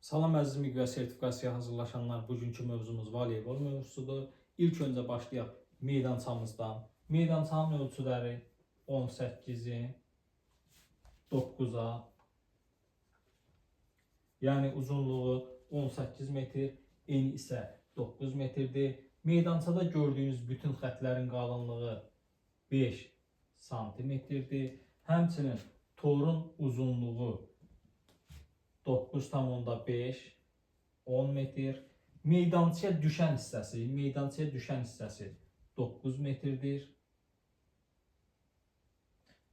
Salam əziz miqyas sertifikasiyaya hazırlaşanlar, bugünkü mövzumuz voleybol mövzusudur. İlk öncə başlayaq meydançamızdan. Meydançanın ölçüləri 18-in 9-a, yəni uzunluğu 18 metr, eni isə 9 metrdir. Meydançada gördüyünüz bütün xətlərin qalınlığı 5 santimetrdir. Həmçinin torun uzunluğu 9,5 10 metr. Meydançaya düşən hissəsi 9 metrdir.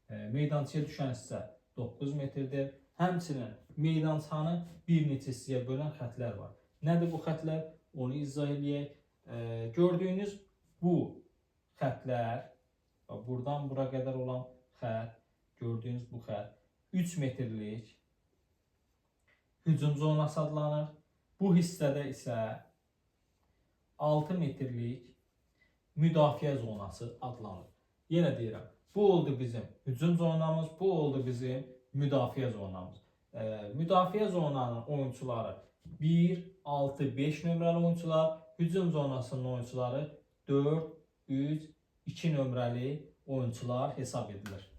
Meydançaya düşən hissə 9 metrdir. Həmçinin meydançanı bir neçə hissəyə bölən xətlər var. Nədir bu xətlər? Onu izah edək. Gördüyünüz bu xətlər, buradan bura qədər olan xət, gördüyünüz bu xət 3 metrlik hücum zonası adlanır. Bu hissədə isə 6 metrlik müdafiə zonası adlanır. Yenə deyirəm, bu oldu bizim hücum zonamız, bu oldu bizim müdafiə zonamız. Müdafiə zonanın oyuncuları 1, 6, 5 nömrəli oyuncular, hücum zonasının oyuncuları 4, 3, 2 nömrəli oyuncular hesab edilir.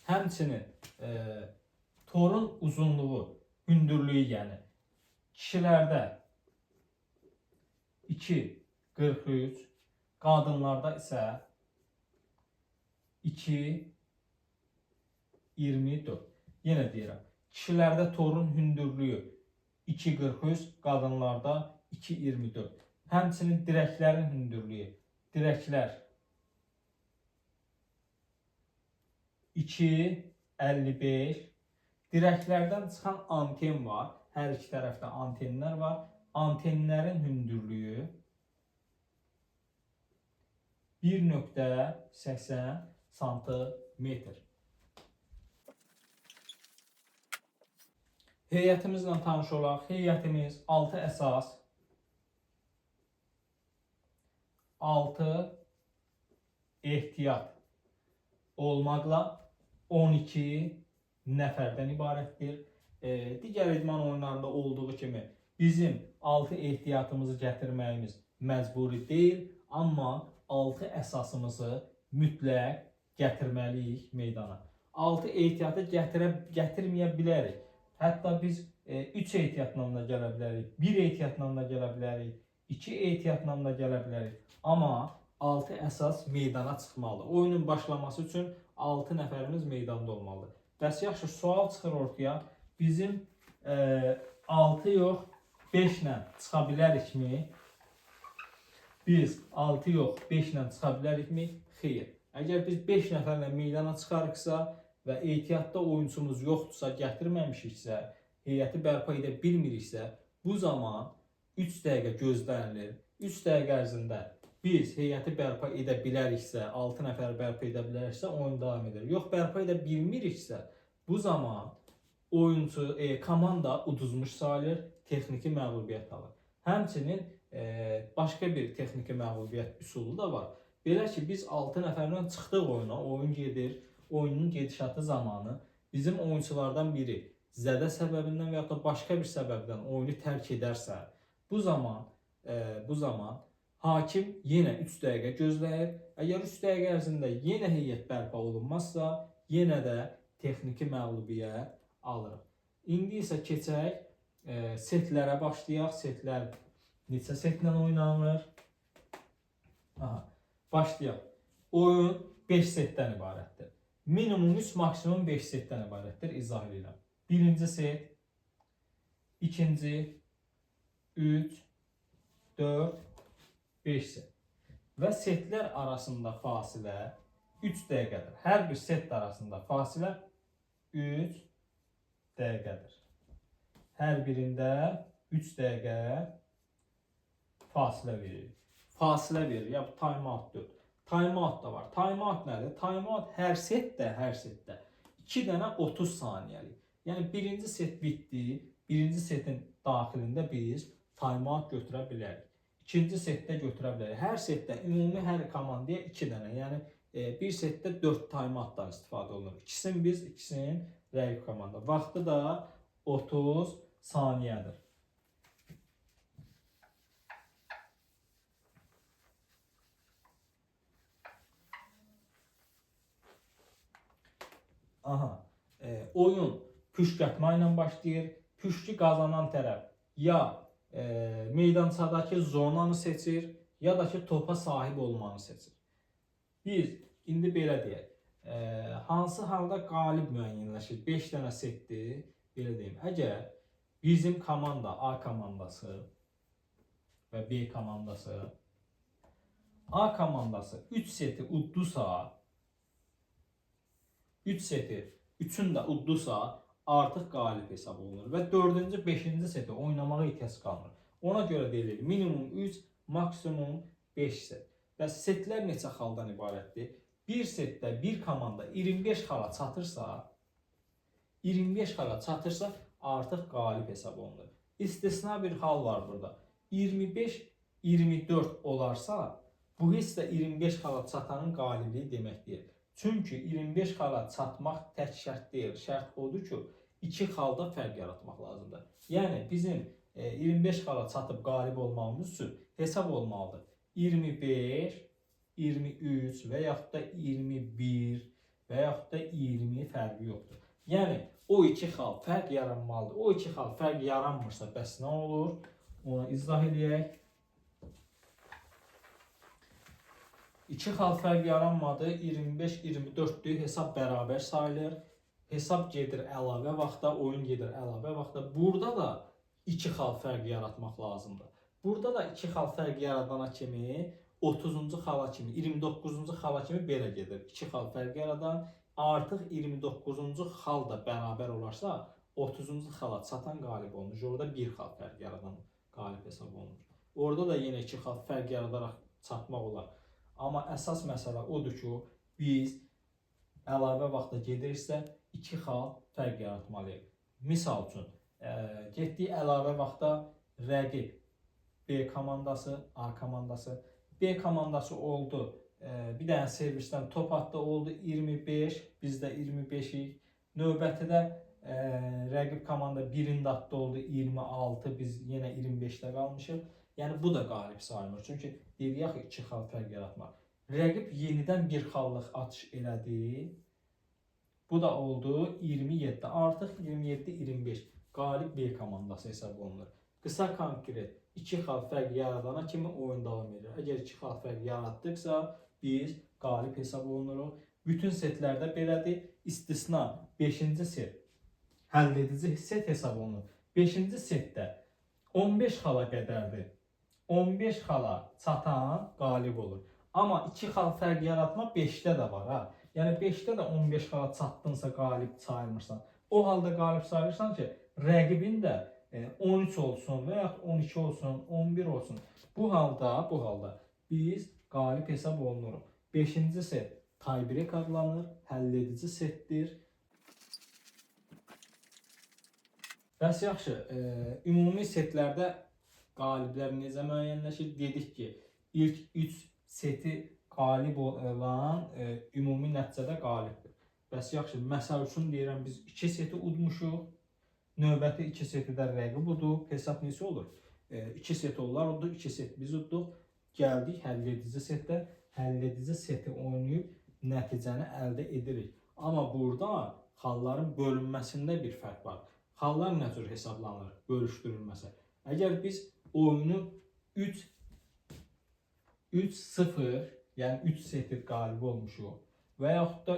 Həmçinin torun uzunluğu, hündürlüyü yəni kişilərdə 2,43, qadınlarda isə 2,24. Yenə deyirəm, kişilərdə torun hündürlüyü 2,43, qadınlarda 2,24. Həmçinin dirəklərin hündürlüyü, dirəklər 2,55. Dirəklərdən çıxan anten var. Hər iki tərəfdə antenlər var. Antenlərin hündürlüyü 1,80 santimetr. Heyətimizlə tanış olaq. Heyətimiz 6 əsas, 6 ehtiyat olmaqla 12 nəfərdən ibarətdir. Digər idman oyunlarında olduğu kimi bizim 6 ehtiyatımızı gətirməyimiz məcburi deyil, amma 6 əsasımızı mütləq gətirməliyik meydana. 6 ehtiyatı gətirməyə bilərik. Hətta biz 3 ehtiyatla da gələ bilərik, 1 ehtiyatla da gələ bilərik, 2 ehtiyatla da gələ bilərik. Amma 6 əsas meydana çıxmalıdır. Oyunun başlaması üçün 6 nəfərimiz meydanda olmalıdır. Bəs yaxşı, sual çıxır ortaya. Bizim 6 yox, 5 ilə çıxa bilərikmi? Biz 6 yox, 5 ilə çıxa bilərikmi? Xeyr. Əgər biz 5 nəfərlə meydana çıxarıqsa və ehtiyatda oyuncumuz yoxdursa, gətirməmişiksə, heyəti bərpa edə bilmiriksə, bu zaman 3 dəqiqə gözlənilir. 3 dəqiqə ərzində biz heyəti bərpa edə biləriksə, 6 nəfər bərpa edə biləriksə, oyun davam edir. Yox, bərpa edə bilmiriksə, bu zaman oyuncu, komanda uduzmuş sayılır, texniki məğlubiyyət alır. Həmçinin başqa bir texniki məğlubiyyət üsulu da var. Belə ki, biz 6 nəfərlə çıxdıq oyuna, oyun gedir, oyunun gedişatı zamanı bizim oyunculardan biri zədə səbəbindən və ya da başqa bir səbəbdən oyunu tərk edərsə, bu zaman hakim yenə 3 dəqiqə gözləyir. Əgər 3 dəqiqə ərzində yenə heyət bərpa olunmazsa, yenə də texniki məğlubiyyət alırıq. İndi isə keçək setlərə başlayaq. Setlər neçə setlə oynanır? Başlayaq. Oyun 5 setdən ibarətdir. Minimum 3, maksimum 5 setdən ibarətdir. İzah edirəm. Birinci set, ikinci, 3, 4, 5 set. Və setlər arasında fasilə 3 dəqiqədir. Hər bir set arasında fasilə 3 dəqiqədir. Hər birində 3 dəqiqə fasilə verir. Fasilə verir, ya bu time-out deyil. Time-out da var. Time-out nədir? Time-out hər setdə 2 dənə 30 saniyəlik. Yəni birinci set bitdi, birinci setin daxilində biz time-out götürə bilərik. İkinci setdə götürə bilərik. Hər setdə ümumi hər komandaya 2 dənə, yəni bir setdə 4 taymatdan istifadə olunur. İkisini biz, ikisinin rəqib komanda. Vaxtı da 30 saniyədir. Aha, oyun püşkatma ilə başlayır. Püşkü qazanan tərəf ya meydançadakı zonanı seçir, ya da ki topa sahib olmanı seçir. Biz indi belə deyək, hansı halda qalib müəyyənləşir? 5 dənə setdir, belə deyim. Əgər bizim komanda A komandası və B komandası, A komandası 3 seti uddusa, 3 seti, 3'ünü də uddusa artıq qalib hesab olunur və 4-cü, 5-ci seti oynamağa ehtiyac qalmır. Ona görə deyilir minimum 3, maksimum 5 set. Və setlər neçə xaldan ibarətdir? Bir setdə bir komanda 25 xala çatırsa, 25 xala çatırsa artıq qalib hesab olunur. İstisna bir hal var burada. 25-24 olarsa, bu heç də 25 xala çatanın qalibliyi deməkdir. Çünki 25 xala çatmaq tək şərt deyil. Şərt odur ki, 2 xalda fərq yaratmaq lazımdır. Yəni bizim 25 xala çatıb qalib olmamız üçün hesab olmalıdır. 25, 23 və yaxud da 21 və yaxud da 20 fərqi yoxdur. Yəni o 2 xal fərq yaranmalıdır. O 2 xal fərq yaranmırsa bəs nə olur? Onu izah edək. 2 xal fərq yaranmadı, 25-24'dür, hesab bərabər sayılır. Hesab gedir əlavə vaxta, oyun gedir əlavə vaxta. Burada da 2 xal fərq yaratmaq lazımdır. Burada da 2 xal fərq yaradana kimi, 30-cu xala kimi, 29-cu xala kimi belə gedir. 2 xal fərq yaradan, artıq 29-cu xal da bərabər olarsa, 30-cu xala çatan qalib olunur. Orada 1 xal fərq yaradan qalib hesab olunur. Orada da yenə 2 xal fərq yaradaraq çatmaq olar. Amma əsas məsələ odur ki, biz əlavə vaxta gedirsə 2 xal fərq yaratmalıyıq. Misal üçün, getdik əlavə vaxta rəqib B komandası, A komandası. B komandası oldu, bir dənə servisdən top atdı, oldu 25, biz də 25'ik. Növbəti də rəqib komanda birində atdı, oldu 26, biz yenə 25'də qalmışıq. Yəni bu da qalib sayılmır. Çünki dedik axı 2 xal fərq yaratmaq. Rəqib yenidən bir xallıq atış elədi. Bu da oldu 27. Artıq 27-25 qalib B komandası hesab olunur. Qısa konkret 2 xal fərq yaradana kimi oyun davam edir. Əgər 2 xal fərq yaratdıqsa biz qalib hesab olunuruq. Bütün setlərdə belədir. İstisna 5-ci set həlledici set hesab olunur. 5-ci setdə 15 xala qədərdir. 15 xala çatan qalib olur. Amma 2 xal fərq yaratma 5'də də var ha. Yəni 5'də də 15 xala çatdınsa qalib sayılmırsan. O halda qalib sayılırsan ki, rəqibin də 13 olsun və yaxud 12 olsun, 11 olsun. Bu halda biz qalib hesab olunuruq. 5-ci set tiebreak adlanır, həlledici setdir. Bəs yaxşı, ümumi setlərdə qaliblər necə müəyyənləşir? Dedik ki, ilk 3 seti qalib olan ümumi nəticədə qalibdir. Bəs yaxşı, məsəl üçün deyirəm, biz 2 seti udmuşuq. Növbəti 2 seti də rəqib udub. Hesab necə olur? 2 set onlar uddu, 2 set biz udduq. Gəldik həlledici setdə. Həlledici seti oynayıb nəticəni əldə edirik. Amma burada xalların bölünməsində bir fərq var. Xallar nə cür hesablanır? Bölüşdürülməsi. Əgər biz oyunu 3-0, yəni 3 seti qalib olmuşuq və yaxud da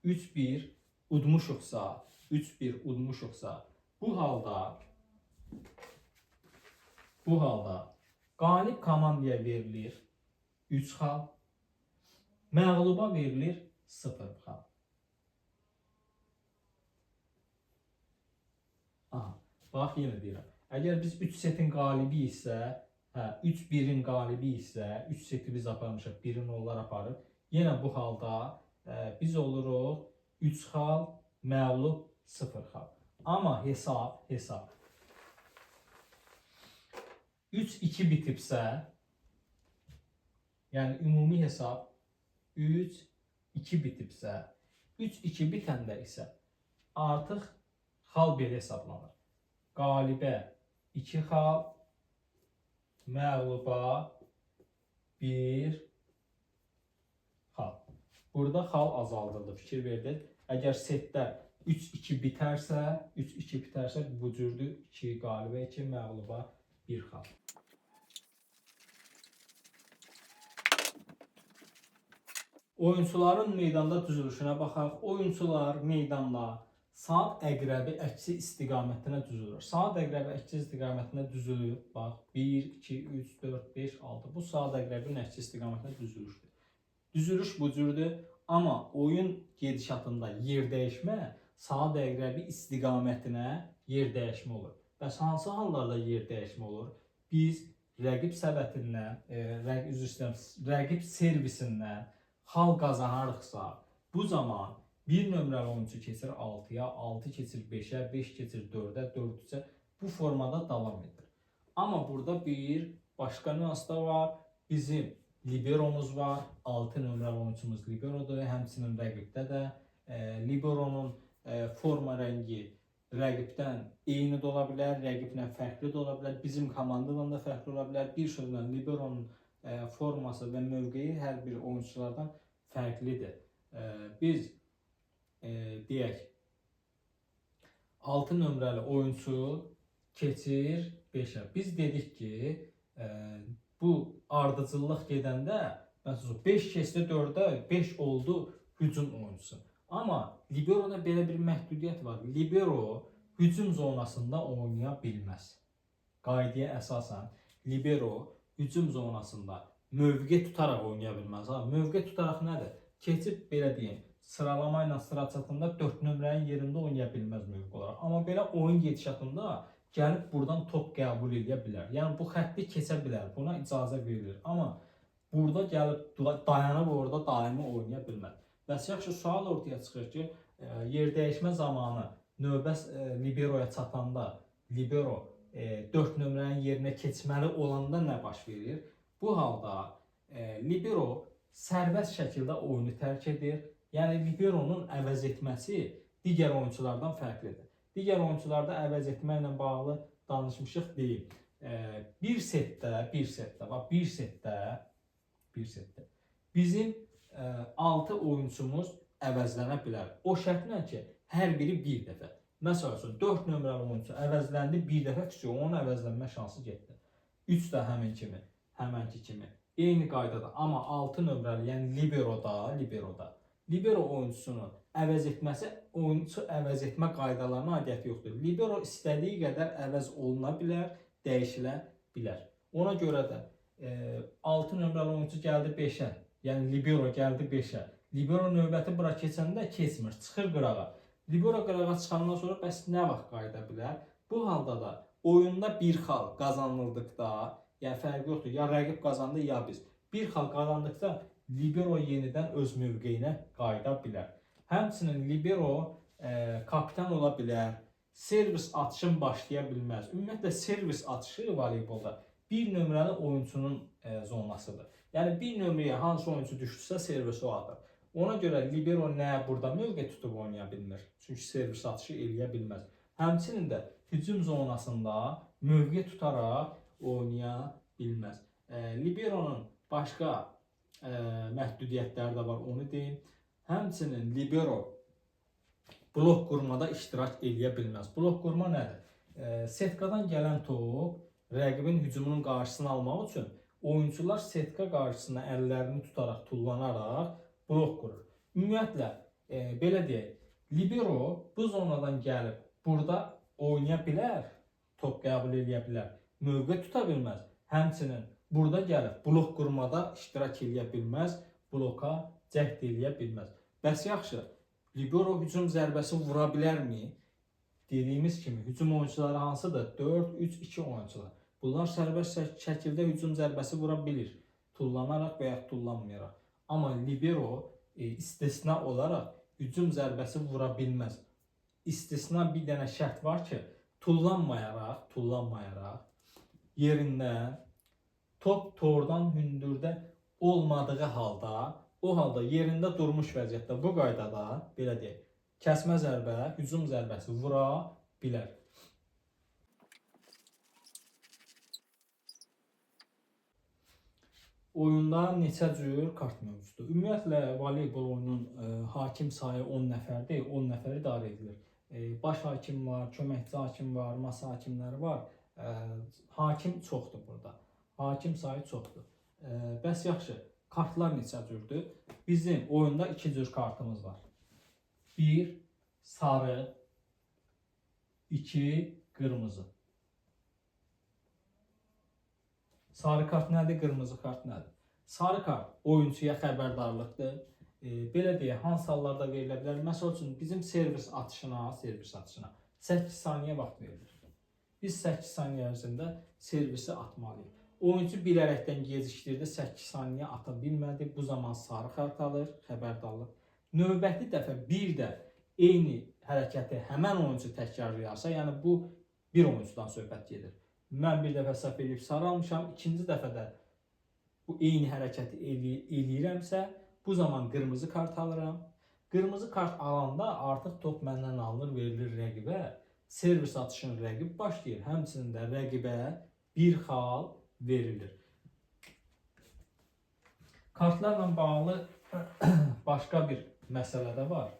3-1 udmuşuqsa, 3-1 udmuşuqsa, bu halda qalib komandaya verilir 3 xal, məğluba verilir 0 xal. Aha, bax yenə deyirəm. Əgər biz 3 setin qalibi isə, 3-1'in qalibi isə, 3 seti biz aparmışıq, 1'in onlar aparıb. Yenə bu halda biz oluruq 3 xal, məğlub 0 xal. Amma hesab 3-2 bitibsə, Yəni ümumi hesab 3-2 bitibsə, 3-2 bitəndə isə artıq xal belə hesablanır. Qalibə 2 xal, məğluba 1 xal. Burada xal azaldıldı, fikir verdiniz. Əgər setdə 3-2 bitərsə, bu cürdür 2 qalibə 2, məğluba 1 xal. Oyunçuların meydanda düzülüşünə baxaq. Oyunçular meydanda saat əqrəbi əksi istiqamətinə düzülür. Saat əqrəbi əksi istiqamətinə düzülür. Bax, 1, 2, 3, 4, 5, 6. Bu saat əqrəbinin əksi istiqamətinə düzülüşdür. Düzülüş bu cürdür. Amma oyun gedişatında yer dəyişmə saat əqrəbi istiqamətinə yer dəyişmə olur. Bəs hansı hallarda yer dəyişmə olur? Biz rəqib səbətindən, rəqib servisindən xal qazanarıqsa, bu zaman bir nömrəli oyuncu keçir 6-ya, 6 keçir 5-ə, 5 keçir 4-ə, 4 3-ə bu formada davam edir. Amma burada bir başqa nüans da var. Bizim liberomuz var. 6 nömrəli oyuncumuz liberodur. Həmçinin rəqibdə də liberonun forma rəngi rəqibdən eyni də ola bilər, rəqiblə fərqli də ola bilər, bizim komandadan da fərqli ola bilər. Bir sözlə liberonun forması və mövqeyi hər bir oyunculardan fərqlidir. Biz deyək 6 nömrəli oyuncu keçir 5-ə. Biz dedik ki, bu ardıcıllıq gedəndə 5 keçdi 4-ə, 5 oldu hücum oyuncusu. Amma liberoda belə bir məhdudiyyət var. Libero hücum zonasında oynaya bilməz. Qaydaya əsasən libero hücum zonasında mövqe tutaraq oynaya bilməz. Mövqe tutaraq nədir? Keçib belə deyim, sıralama ilə sıra çatında 4 nömrənin yerində oynaya bilməz mövqe olaraq. Amma belə oyun gedişatında gəlib buradan top qəbul edə bilər. Yəni bu xətti keçə bilər. Buna icazə verilir. Amma burada gəlib dayanıb orada daimi oynaya bilməz. Bəs yaxşı sual ortaya çıxır ki, yer dəyişmə zamanı növbə liberoya çatanda libero 4 nömrənin yerinə keçməli olanda nə baş verir? Bu halda libero sərbəst şəkildə oyunu tərk edir. Yəni liberonun əvəz etməsi digər oyunculardan fərqlidir. Digər oyuncularda əvəz etməklə bağlı danışmışıq deyil. Bir setdə bizim 6 oyuncumuz əvəzlənə bilər. O şərtlə ki, hər biri bir dəfə. Məsəl üçün 4 nömrəli oyuncu əvəzləndi, bir dəfə küçüyor, onun əvəzlənmə şansı getdi. 3 də həmənki kimi. Eyni qaydada. Amma 6 nömrəli, yəni libero oyuncusunun əvəz etməsi oyuncu əvəz etmə qaydalarına aidiyyəti yoxdur. Libero istədiyi qədər əvəz oluna bilər, dəyişilə bilər. Ona görə də 6 nömrəli oyuncu gəldi 5-ə. Yəni libero gəldi 5-ə. Libero növbəti bura keçəndə keçmir, çıxır qırağa. Libero qırağa çıxandan sonra bəs nə vaxt qayıda bilər? Bu halda da oyunda bir xal qazanıldıqda, yəni fərqi yoxdur, ya rəqib qazandı, ya biz. Bir xal qazandıqda libero yenidən öz mövqeyinə qayıda bilər. Həmçinin libero kapitan ola bilər, servis atışın başlaya bilməz. Ümumiyyətlə servis atışı voleybolda bir nömrəli oyuncunun zonasıdır. Yəni bir nömrəyə hansı oyuncu düşdüsə servisi o atır. Ona görə libero nə burada mövqe tutub oynaya bilmir. Çünki servis atışı eləyə bilməz. Həmçinin də hücum zonasında mövqe tutaraq oynaya bilməz. Liberonun başqa məhdudiyyətləri də var, onu deyim. Həmçinin libero blok qurmada iştirak eləyə bilməz. Blok qurma nədir? Setkadan gələn top rəqibin hücumunun qarşısını almaq üçün oyuncular setka qarşısına əllərini tutaraq, tullanaraq blok qurur. Ümumiyyətlə, belə deyək, libero bu zonadan gəlib burada oynaya bilər, top qəbul edə bilər, mövqe tuta bilməz. Həmçinin burada gəlib blok qurmada iştirak edə bilməz, bloka cəhd edə bilməz. Bəs yaxşı, libero hücum zərbəsi vura bilərmi? Dediyimiz kimi, hücum oyuncuları hansıdır? 4-3-2 oyuncular. Bunlar sərbəst şəkildə hücum zərbəsi vura bilir. Tullanaraq və ya tullanmayaraq. Amma libero istisna olaraq hücum zərbəsi vura bilməz. İstisna bir dənə şərt var ki, tullanmayaraq yerindən top tordan hündürdə olmadığı halda, o halda yerində durmuş vəziyyətdə bu qaydada belə deyək, kəsmə zərbə, hücum zərbəsi vura bilər. Oyunda neçə cür kart mövcuddur? Ümumiyyətlə voleybol oyunun hakim sayı 10 nəfərdir, 10 nəfər idarə edilir. Baş hakim var, köməkçi hakim var, masa hakimləri var. Hakim çoxdur burada. Hakim sayı çoxdur. Bəs yaxşı, kartlar neçə cürdür? Bizim oyunda 2 cür kartımız var. 1 sarı, 2 qırmızı. Sarı kart nədir, qırmızı kart nədir? Sarı kart oyunçuya xəbərdarlıqdır. Belə deyək, hansı hallarda verilə bilər? Məsəl üçün bizim servis atışına 8 saniyə vaxt verilir. Biz 8 saniyə ərzində servisi atmalıyıq. Oyuncu bilərəkdən gecikdirdi, 8 saniyə ata bilmədi. Bu zaman sarı kart alır, xəbərdarlıq. Növbəti dəfə bir də eyni hərəkəti həmən oyuncu təkrarlayarsa, yəni bu bir oyuncudan söhbət gedir. Mən bir dəfə səhv edib sarı almışam, ikinci dəfədə bu eyni hərəkəti eləyirəmsə, bu zaman qırmızı kart alıram. Qırmızı kart alanda artıq top məndən alınır, verilir rəqibə. Servis atışını rəqib başlayır. Həmçinin də rəqibə bir xal verilir. Kartlarla bağlı başqa bir məsələ də var.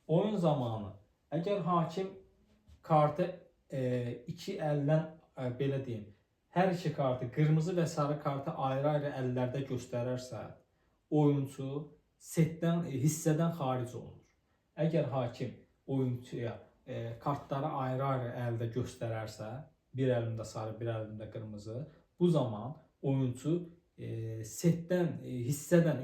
Oyun zamanı əgər hakim kartı iki əldən belə deyim, hər iki kartı, qırmızı və sarı kartı ayrı-ayrı əllərdə göstərərsə, oyuncu hissədən xaric olunur. Əgər hakim oyuncuya kartları ayrı-ayrı əldə göstərərsə, bir əlində sarı, bir əlində qırmızı, bu zaman oyuncu hissədən,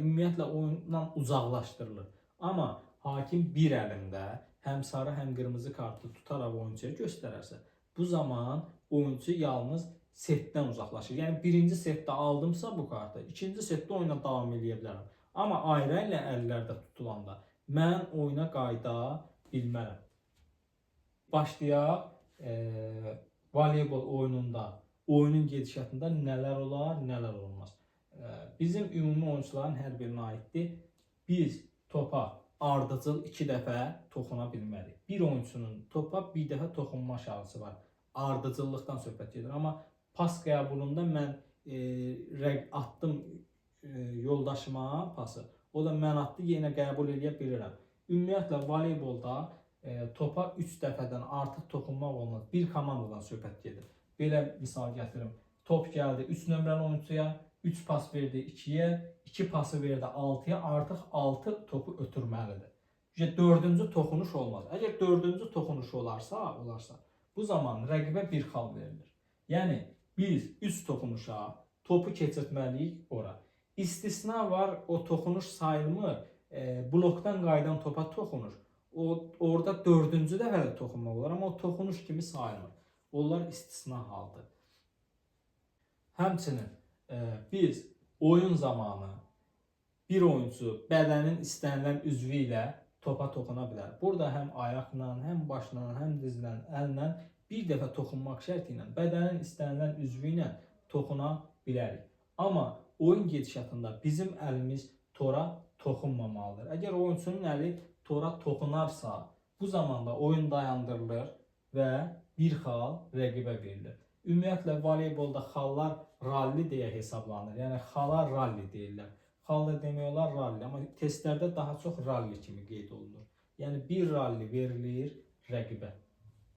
ümumiyyətlə oyundan uzaqlaşdırılır. Amma hakim bir əlində həm sarı, həm qırmızı kartı tutaraq oyuncuya göstərərsə, bu zaman oyuncu yalnız setdən uzaqlaşır. Yəni birinci setdə aldımsa bu kartı, ikinci setdə oyuna davam edə bilərəm. Amma ayrı-ayrı əllərdə tutulanda mən oyuna qayıda bilmərəm. Başlayaq voleybol oyununda, oyunun gedişatında nələr olar, nələr olmaz. Bizim ümumi oyuncuların hər birinə aiddir. Biz topa ardıcıl 2 dəfə toxuna bilmərik. Bir oyunçunun topa bir dəfə toxunma şansı var. Ardıcıllıqdan söhbət gedir. Amma pas qəbulunda mən atdım yoldaşıma pası. O da mən atdı, yenə qəbul edə bilirəm. Ümumiyyətlə voleybolda topa 3 dəfədən artıq toxunmaq olmaz. Bir komandadan söhbət gedir. Belə misal gətirim. Top gəldi 3 nömrəli oyuncuya, 3 pas verdi 2-yə, 2 pası verdi 6-ya, artıq 6 topu ötürməlidir. 4-cü toxunuş olmaz. Əgər 4-cü toxunuş olarsa, bu zaman rəqibə bir xal verilir. Yəni biz 3 toxunuşa topu keçirtməliyik ora. İstisna var, o toxunuş sayılmır. Blokdan qayıdan topa toxunur. Orada 4-cü dəfə də toxunmaq olar, amma o toxunuş kimi sayılmır. Onlar istisna haldır. Həmçinin biz oyun zamanı bir oyuncu bədənin istənilən üzvü ilə topa toxuna bilər. Burada həm ayaqla, həm başla, həm dizlə, əllə bir dəfə toxunmaq şərti ilə bədənin istənilən üzvü ilə toxuna bilərik. Amma oyun gedişatında bizim əlimiz tora toxunmamalıdır. Əgər oyunçunun əli tora toxunarsa, bu zamanda oyun dayandırılır və bir xal rəqibə verilir. Ümumiyyətlə voleybolda xallar ralli deyə hesablanır. Yəni xala ralli deyirlər. Xal da demək olar ralli, amma testlərdə daha çox ralli kimi qeyd olunur. Yəni bir ralli verilir rəqibə.